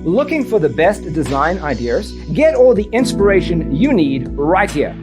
Looking for the best design ideas? Get all the inspiration you need right here.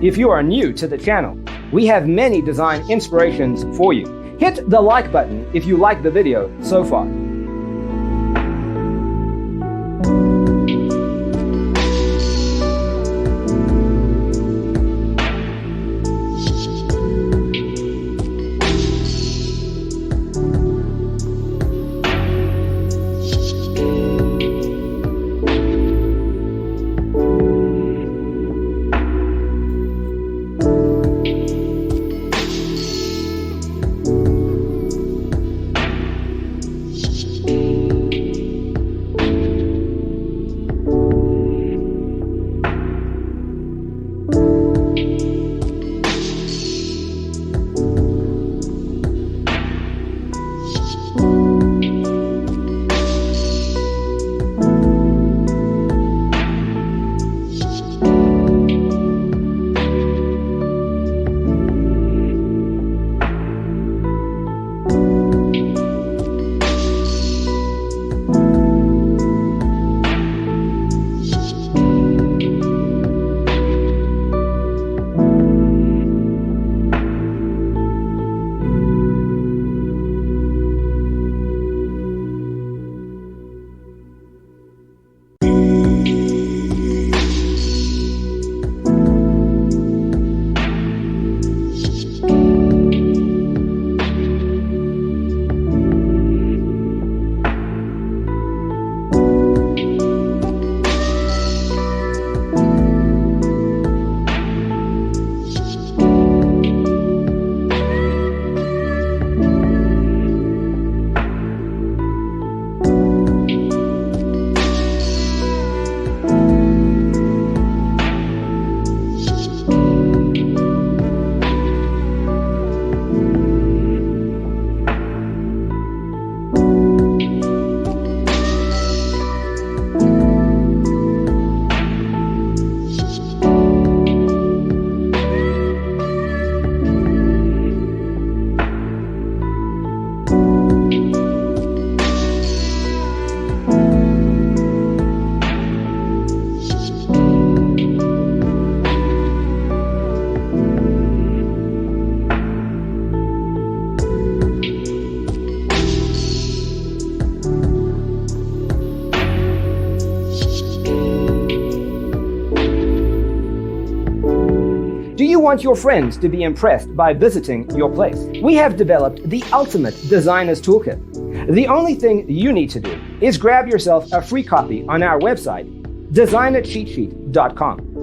If you are new to the channel, we have many design inspirations for you. Hit the like button if you like the video so far. want your friends to be impressed by visiting your place. We have developed the ultimate designer's toolkit. The only thing you need to do is grab yourself a free copy on our website, designercheatsheet.com.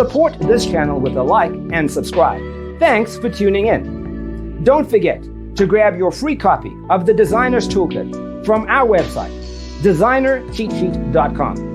Support this channel with a like and subscribe. Thanks for tuning in. Don't forget to grab your free copy of the Designer's Toolkit from our website, designercheatsheet.com.